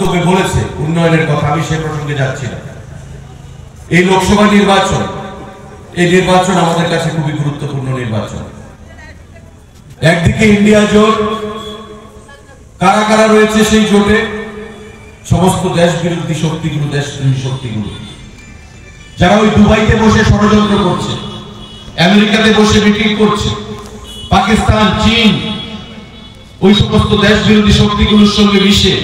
বক্তব্যে বলেছে উন্নয়নের কথা, আমি সে প্রসঙ্গে যাচ্ছি না। এই লোকসভা নির্বাচন, এই নির্বাচন আমাদের কাছে খুবই গুরুত্বপূর্ণ নির্বাচন। একদিকে ইন্ডিয়া জোট, কারা কারা রয়েছে সেই জোটে? সমস্ত দেশ বিরোধী শক্তিগুলো, দেশদ্রোহী শক্তিগুলো, যারা ওই দুবাইতে বসে ষড়যন্ত্র করছে, আমেরিকাতে বসে মিটিং করছে, পাকিস্তান, চীন, ওই সমস্ত দেশ বিরোধী শক্তিগুলোর সঙ্গে মিশে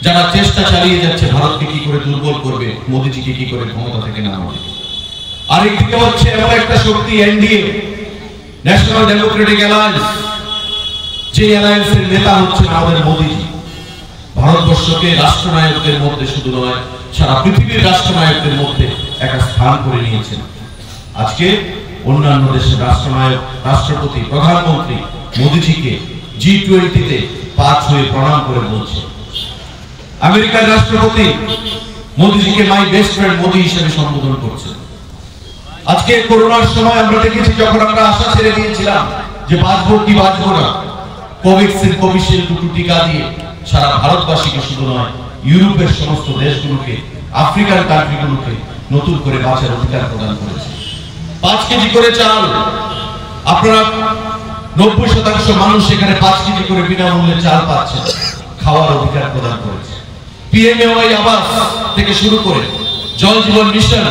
যারা চেষ্টা চালিয়ে যাচ্ছে ভারতকে কি করে দুর্বল করবে, মোদীজিকে কি করে ক্ষমতা থেকে নামাবে। আরেকদিকে হচ্ছে এমন একটা শক্তি এনডিএ, ন্যাশনাল ডেমোক্রেটিক অ্যালায়েন্স, যে অ্যালায়েন্সের নেতা হচ্ছে আমাদের মোদীজি। ভারতবর্ষকে রাষ্ট্রনায়কদের মধ্যে শুধু নয়, সারা পৃথিবীর রাষ্ট্রনায়কদের মধ্যে একটা স্থান করে নিয়েছেন। আজকে অন্যান্য দেশের রাষ্ট্রনায়ক, রাষ্ট্রপতি, প্রধানমন্ত্রী মোদীজিকে G20-তে পা ছুঁয়ে প্রণাম করে বলছে। আমেরিকার রাষ্ট্রপতি মোদীজিকে মাই বেস্ট ফ্রেন্ড মোদী হিসেবে সম্বোধন করছে। আজকে করোনার সময় আমরা দেখেছি, যখন আমরা আশা ছেড়ে দিয়েছিলাম যে বাঁচবো কি বাঁচবো না, কোভিডের কোভিশিল্ড দুটো টিকা দিয়ে সারা ভারতবাসীকে শুধু নয়, ইউরোপের সমস্ত দেশগুলোকে, আফ্রিকার কান্ট্রিগুলোকে নতুন করে বাঁচার অধিকার প্রদান করেছে। 5 কেজি করে চাল, আপনারা 90% মানুষ সেখানে 5 কেজি করে বিনামূল্যে চাল পাচ্ছে, খাওয়ার অধিকার প্রদান করেছে। PMAY আবাস থেকে শুরু করে জল জীবন মিশন,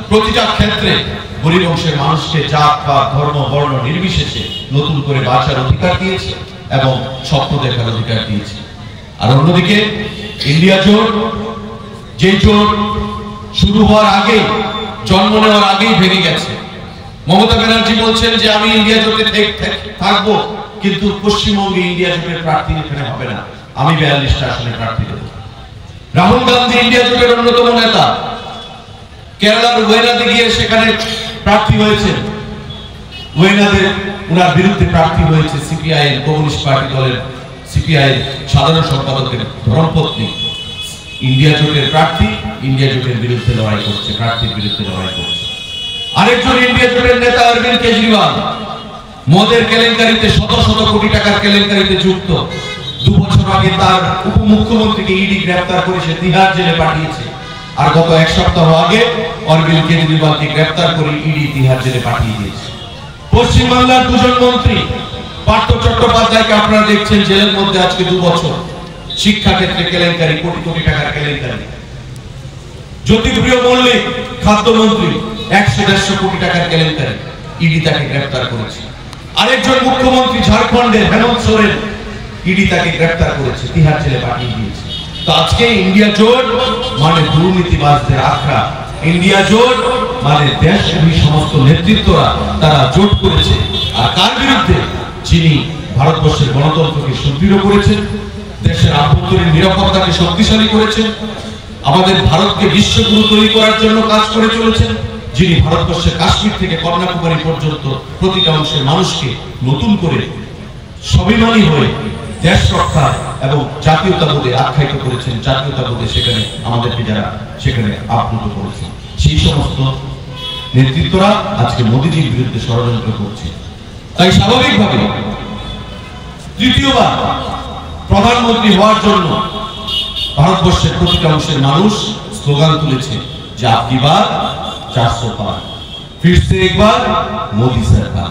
প্রতিটা ক্ষেত্রে গরিব অংশের মানুষকে জাত বা ধর্ম বর্ণ নির্বিশেষে নতুন করে বাঁচার অধিকার দিয়েছে এবং স্বপ্ন দেখার অধিকার দিয়েছে। আর অন্যদিকে ইন্ডিয়া জোট, যে জোট শুরু হওয়ার আগে, জন্ম নেওয়ার আগেই ভেঙে গেছে। মমতা ব্যানার্জি বলছেন যে আমি ইন্ডিয়া জোটে থাকবো, কিন্তু পশ্চিমবঙ্গে ইন্ডিয়া জোটের প্রার্থী এখানে হবে না, আমি 42টা আসনে প্রার্থী দেব। রাহুল গান্ধী ইন্ডিয়া জোটের অন্যতম নেতা, কেরালার ওয়েনাদে গিয়ে সেখানে প্রার্থী হয়েছেন। ওয়েনাদে ওনার বিরুদ্ধে প্রার্থী হয়েছে সিপিআই, কমিউনিস্ট পার্টি দলের সিপিআই সাধারণ সম্পাদকের ধর্মপত্নী। ইন্ডিয়া জোটের প্রার্থী ইন্ডিয়া জোটের বিরুদ্ধে লড়াই করছে, প্রার্থীর বিরুদ্ধে লড়াই করছে। আরেকজন ইন্ডিয়া জোটের নেতা অরবিন্দ কেজরিওয়াল, মদের কেলেঙ্কারিতে, শত শত কোটি টাকার কেলেঙ্কারিতে যুক্ত। 2 বছর আগে তার উপমুখ্যমন্ত্রীকে ইডি গ্রেফতার করে সে তিহার জেলে পাঠিয়েছে। আর গত 1 সপ্তাহ আগে অরবিন্দ কেজরিওয়ালকে গ্রেফতার করে ইডি তিহার জেলে পাঠিয়ে দিয়েছে। পশ্চিমবাংলার 2 জন মন্ত্রী, পার্থ চট্টোপাধ্যায়কে আপনারা দেখছেন জেলের মধ্যে আজকে 2 বছর, শিক্ষা ক্ষেত্রে কেলেঙ্কারি, কোটি কোটি টাকার কেলেঙ্কারি। জ্যোতিপ্রিয় মল্লিক, খাদ্যমন্ত্রী, 100-150 কোটি টাকার কেলেঙ্কারি, ইডি তাকে গ্রেফতার করেছে। আরেকজন মুখ্যমন্ত্রী ঝাড়খণ্ডের হেমন্ত সোরেন, ইডি তাকে গ্রেফতার করেছে, তিহার জেলে পাঠিয়ে দিয়েছে। তো আজকে ইন্ডিয়া জোট মানে দুর্নীতিবাজদের আখড়া, ইন্ডিয়া জোট মানে দেশব্যাপী সমস্ত নেতৃত্বরা তারা জোট করেছে। আর কার বিরুদ্ধে? যিনি ভারতবর্ষের গণতন্ত্রকে সুদৃঢ় করেছেন, দেশের আভ্যন্তরীণ নিরাপত্তাকে শক্তিশালী করেছেন, আমাদের ভারতকে বিশ্বগুরু তৈরি করার জন্য কাজ করে চলেছেন, যিনি ভারতবর্ষের কাশ্মীর থেকে কন্যাকুমারী পর্যন্ত প্রতিটা অংশের মানুষকে নতুন করে স্বাভিমানী হয়ে দেশ রক্ষা এবং জাতীয়তাবোধে আখ্যায়িত করেছেন, জাতীয়তাবোধে সেখানে আমাদেরকে যারা সেখানে আপ্লুত করেছেন, সেই সমস্ত নেতৃত্বরা আজকে মোদীজির বিরুদ্ধে ষড়যন্ত্র করছে। তাই স্বাভাবিকভাবে তৃতীয়বার প্রধানমন্ত্রী হওয়ার জন্য ভারতবর্ষের প্রতিটা অংশের মানুষ স্লোগান তুলেছে যে আপকি বার 400 পার, ফির সে একবার মোদী সরকার।